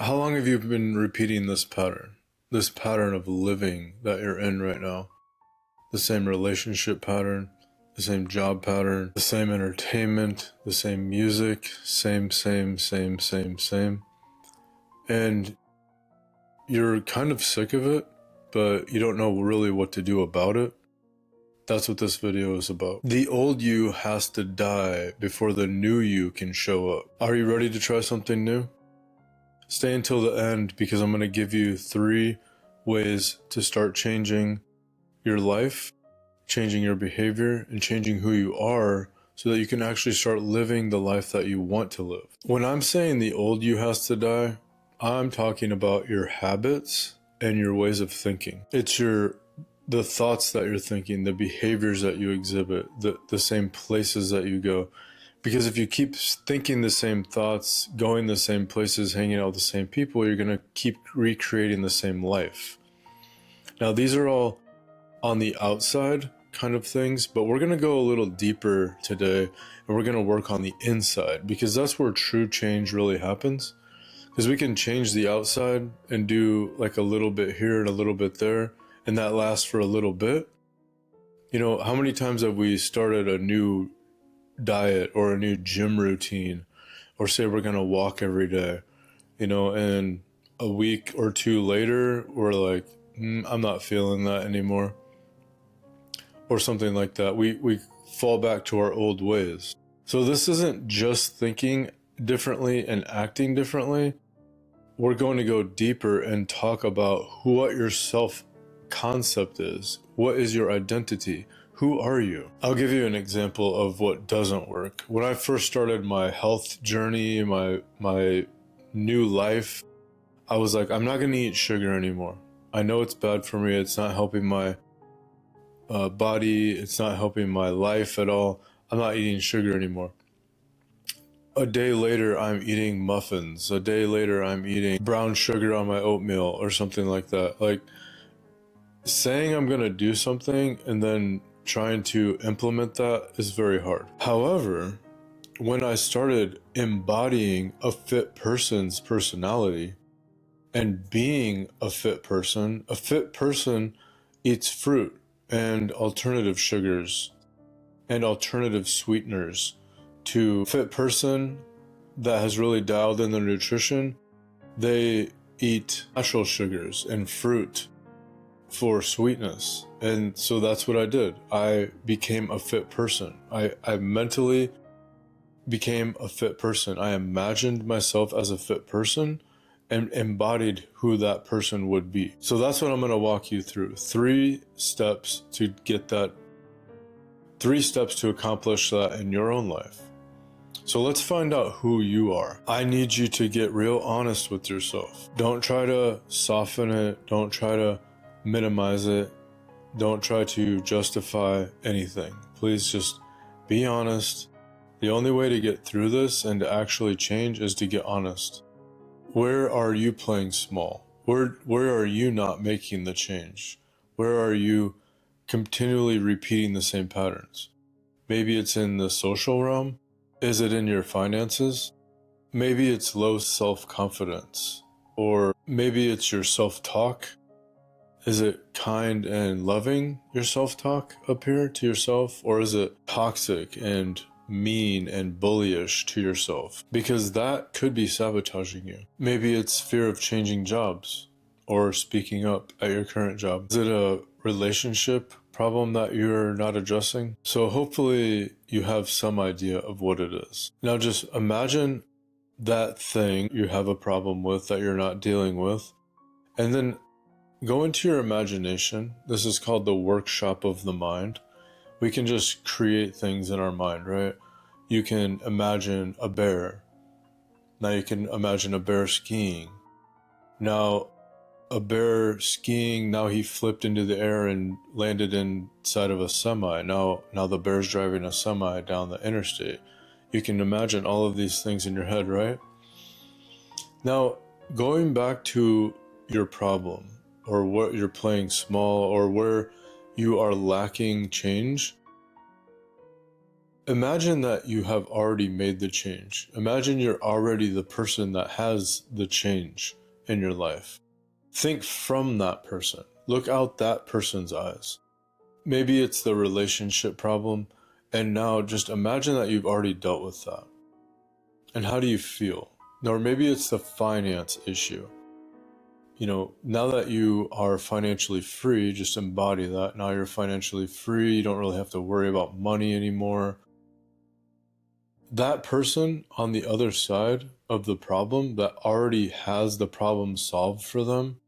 How long have you been repeating this pattern? This pattern of living that you're in right now? The same relationship pattern, the same job pattern, the same entertainment, the same music, same. And you're kind of sick of it, but you don't know really what to do about it. That's what this video is about. The old you has to die before the new you can show up. Are you ready to try something new? Stay until the end because I'm going to give you 3 ways to start changing your life, changing your behavior, and changing who you are so that you can actually start living the life that you want to live. When I'm saying the old you has to die, I'm talking about your habits and your ways of thinking. It's the thoughts that you're thinking, the behaviors that you exhibit, the same places that you go. Because if you keep thinking the same thoughts, going the same places, hanging out with the same people, you're going to keep recreating the same life. Now, these are all on the outside kind of things, but we're going to go a little deeper today, and we're going to work on the inside, because that's where true change really happens. Because we can change the outside and do like a little bit here and a little bit there, and that lasts for a little bit. You know, how many times have we started a new diet or a new gym routine, or say we're going to walk every day, you know, and a week or 2 later, we're like, I'm not feeling that anymore, or something like that. We fall back to our old ways. So this isn't just thinking differently and acting differently. We're going to go deeper and talk about what your self-concept is. What is your identity? Who are you? I'll give you an example of what doesn't work. When I first started my health journey, my new life, I was like, I'm not going to eat sugar anymore. I know it's bad for me. It's not helping my body. It's not helping my life at all. I'm not eating sugar anymore. A day later, I'm eating muffins. A day later, I'm eating brown sugar on my oatmeal or something like that. Like, saying I'm going to do something and then trying to implement that is very hard. However, when I started embodying a fit person's personality and being a fit person eats fruit and alternative sugars and alternative sweeteners. To a fit person that has really dialed in their nutrition, they eat natural sugars and fruit for sweetness. And so that's what I did. I became a fit person. I mentally became a fit person. I imagined myself as a fit person and embodied who that person would be. So that's what I'm going to walk you through. 3 steps to get that, 3 steps to accomplish that in your own life. So let's find out who you are. I need you to get real honest with yourself. Don't try to soften it. Don't try to minimize it. Don't try to justify anything. Please just be honest. The only way to get through this and to actually change is to get honest. Where are you playing small? Where are you not making the change? Where are you continually repeating the same patterns? Maybe it's in the social realm. Is it in your finances? Maybe it's low self-confidence. Or maybe it's your self-talk. Is it kind and loving, your self-talk up here to yourself? Or is it toxic and mean and bullyish to yourself? Because that could be sabotaging you. Maybe it's fear of changing jobs or speaking up at your current job. Is it a relationship problem that you're not addressing? So hopefully you have some idea of what it is. Now just imagine that thing you have a problem with that you're not dealing with, and then go into your imagination. This is called the workshop of the mind. We can just create things in our mind, right? You can imagine a bear. Now you can imagine a bear skiing. Now a bear skiing, now he flipped into the air and landed inside of a semi. Now the bear's driving a semi down the interstate. You can imagine all of these things in your head, right? Now, going back to your problem, or what you're playing small, or where you are lacking change, Imagine that you have already made the change. Imagine you're already the person that has the change in your life. Think from that person. Look out that person's eyes. Maybe it's the relationship problem, and now just imagine that you've already dealt with that. And how do you feel? Or maybe it's the finance issue. You know, now that you are financially free, just embody that. Now you're financially free. You don't really have to worry about money anymore. That person on the other side of the problem that already has the problem solved for them,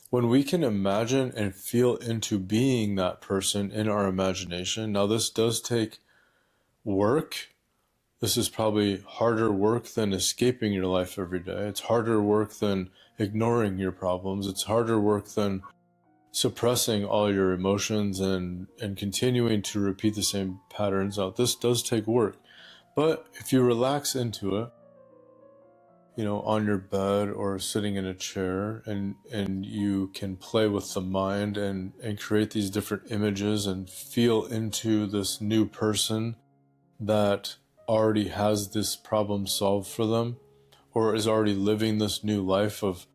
when we can imagine and feel into being that person in our imagination, now this does take work. This is probably harder work than escaping your life every day. It's harder work than ignoring your problems. It's harder work than suppressing all your emotions and continuing to repeat the same patterns out. This does take work. But if you relax into it, you know, on your bed or sitting in a chair, and you can play with the mind and create these different images and feel into this new person that already has this problem solved for them, or is already living this new life of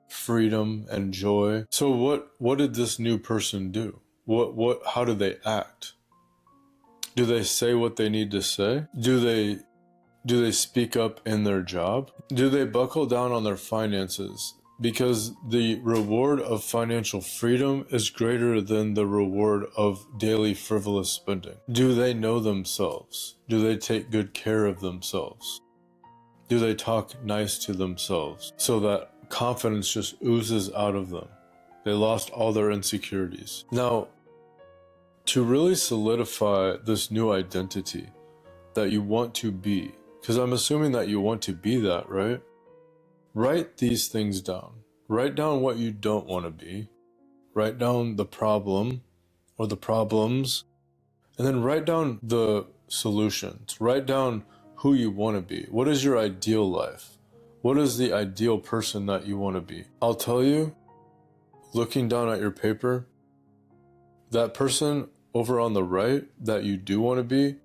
freedom and joy. So what did this new person do? How do they act? Do they say what they need to say? Do they speak up in their job? Do they buckle down on their finances? Because the reward of financial freedom is greater than the reward of daily frivolous spending. Do they know themselves? Do they take good care of themselves? Do they talk nice to themselves so that confidence just oozes out of them? They lost all their insecurities. Now, to really solidify this new identity that you want to be, because I'm assuming that you want to be that, right? Write these things down. Write down what you don't want to be. Write down the problem or the problems, and then write down the solutions. Write down who you want to be. What is your ideal life? What is the ideal person that you want to be? I'll tell you, looking down at your paper, that person over on the right that you do want to be,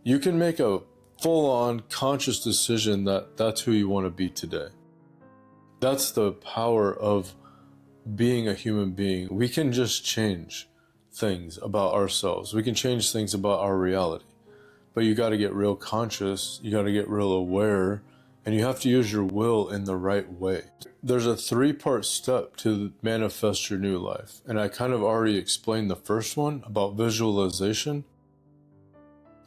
you can make a full-on conscious decision that that's who you want to be today. That's the power of being a human being. We can just change things about ourselves. We can change things about our reality. But you got to get real conscious, you got to get real aware, and you have to use your will in the right way. There's a 3-part step to manifest your new life. And I kind of already explained the first one about visualization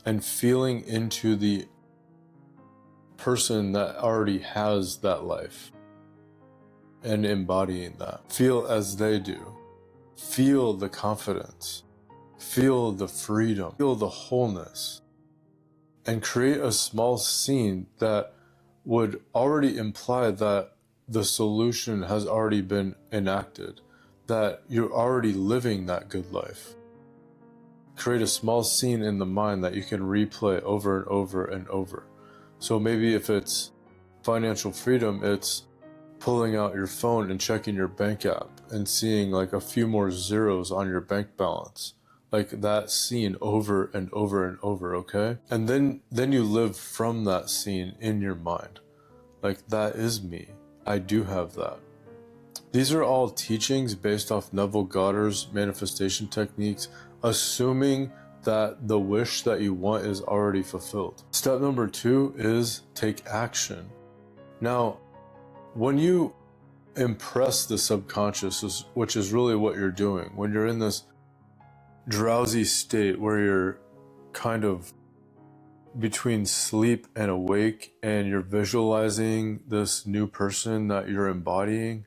and feeling into the person that already has that life and embodying that. Feel as they do. Feel the confidence. Feel the freedom. Feel the wholeness. And create a small scene that would already imply that the solution has already been enacted, that you're already living that good life. Create a small scene in the mind that you can replay over and over and over. So maybe if it's financial freedom, it's pulling out your phone and checking your bank app and seeing like a few more zeros on your bank balance. Like that scene over and over and over, okay? And then you live from that scene in your mind. Like, that is me. I do have that. These are all teachings based off Neville Goddard's manifestation techniques, assuming that the wish that you want is already fulfilled. Step number 2 is take action. Now, when you impress the subconscious, which is really what you're doing, when you're in this drowsy state where you're kind of between sleep and awake and you're visualizing this new person that you're embodying,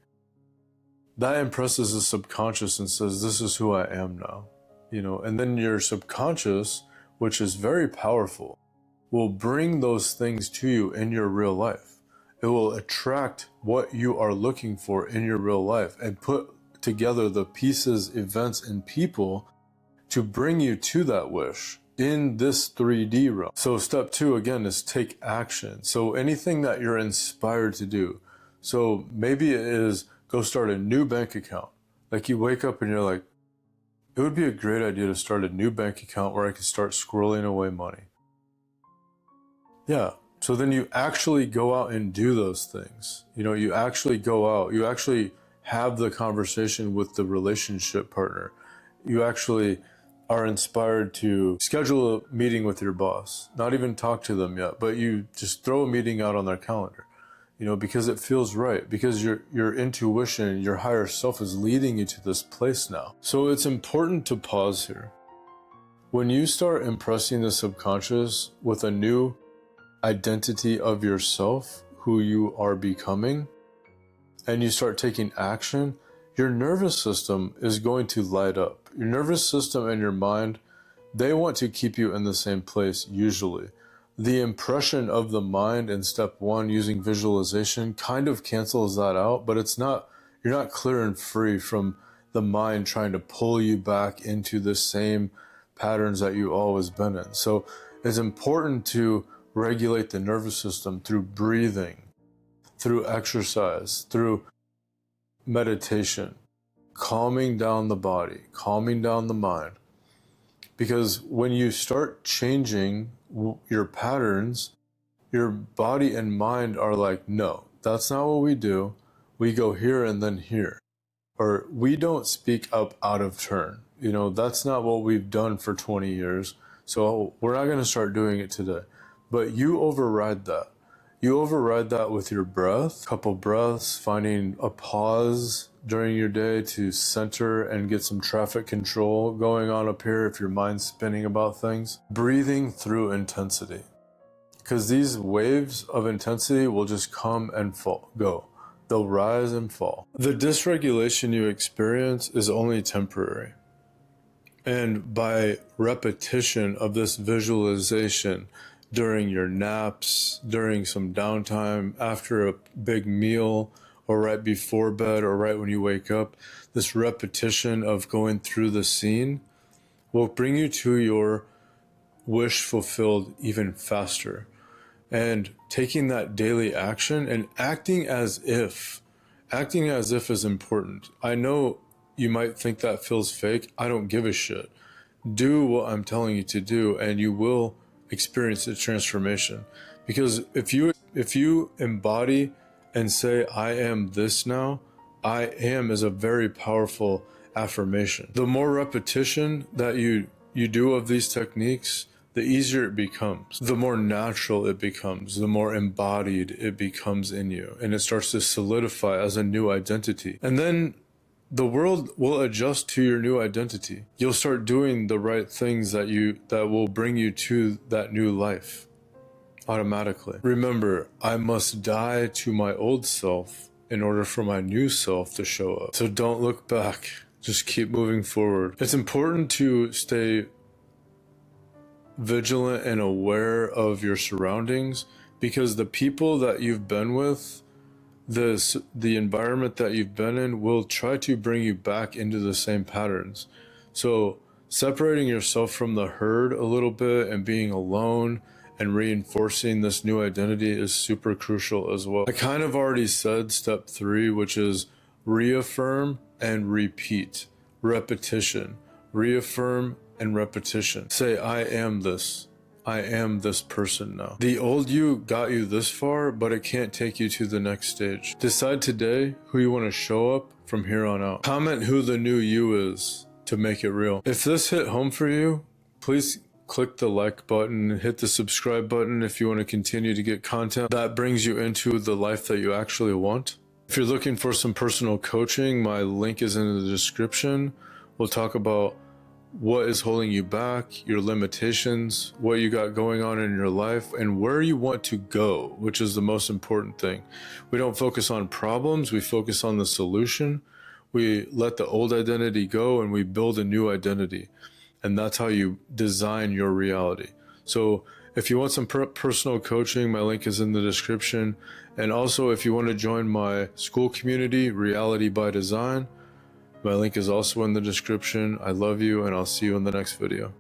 that impresses the subconscious and says, this is who I am now, you know. And then your subconscious, which is very powerful, will bring those things to you in your real life. It will attract what you are looking for in your real life and put together the pieces, events, and people to bring you to that wish in this 3D realm. So step 2 again is take action. So anything that you're inspired to do. So maybe it is go start a new bank account. Like you wake up and you're like, It would be a great idea to start a new bank account where I could start squirreling away money. Yeah. So then you actually go out and do those things. You actually go out, you actually have the conversation with the relationship partner. You actually are inspired to schedule a meeting with your boss, not even talk to them yet, but you just throw a meeting out on their calendar, because it feels right, because your intuition, your higher self is leading you to this place now. So it's important to pause here. When you start impressing the subconscious with a new identity of yourself, who you are becoming, and you start taking action, your nervous system is going to light up. Your nervous system and your mind, they want to keep you in the same place usually. The impression of the mind in step one using visualization kind of cancels that out, but you're not clear and free from the mind trying to pull you back into the same patterns that you've always been in. So it's important to regulate the nervous system through breathing, through exercise, through meditation, calming down the body, calming down the mind. Because when you start changing your patterns, your body and mind are like, no, that's not what we do. We go here and then here. Or we don't speak up out of turn. That's not what we've done for 20 years. So we're not going to start doing it today. But you override that. You override that with your breath, couple breaths, finding a pause during your day to center and get some traffic control going on up here if your mind's spinning about things. Breathing through intensity. Because these waves of intensity will just come and go. They'll rise and fall. The dysregulation you experience is only temporary. And by repetition of this visualization, during your naps, during some downtime, after a big meal, or right before bed, or right when you wake up, this repetition of going through the scene will bring you to your wish fulfilled even faster. And taking that daily action and acting as if is important. I know you might think that feels fake. I don't give a shit. Do what I'm telling you to do, and you will experience the transformation. Because if you embody and say, I am this now, I am is a very powerful affirmation. The more repetition that you do of these techniques, the easier it becomes, the more natural it becomes, the more embodied it becomes in you, and it starts to solidify as a new identity. And then the world will adjust to your new identity. You'll start doing the right things that will bring you to that new life automatically. Remember, I must die to my old self in order for my new self to show up. So don't look back. Just keep moving forward. It's important to stay vigilant and aware of your surroundings, because the people that you've been with, the environment that you've been in, will try to bring you back into the same patterns. So separating yourself from the herd a little bit and being alone and reinforcing this new identity is super crucial as well. I kind of already said step 3, which is reaffirm and repeat. Repetition. Reaffirm and repetition. Say, I am this. I am this person now. The old you got you this far, but it can't take you to the next stage. Decide today who you want to show up from here on out. Comment who the new you is to make it real. If this hit home for you, please click the like button, hit the subscribe button if you want to continue to get content that brings you into the life that you actually want. If you're looking for some personal coaching, my link is in the description. We'll talk about what is holding you back, your limitations, what you got going on in your life, and where you want to go, which is the most important thing. We don't focus on problems, we focus on the solution. We let the old identity go and we build a new identity. And that's how you design your reality. So if you want some personal coaching, my link is in the description. And also, if you want to join my school community, Reality by Design, my link is also in the description. I love you, and I'll see you in the next video.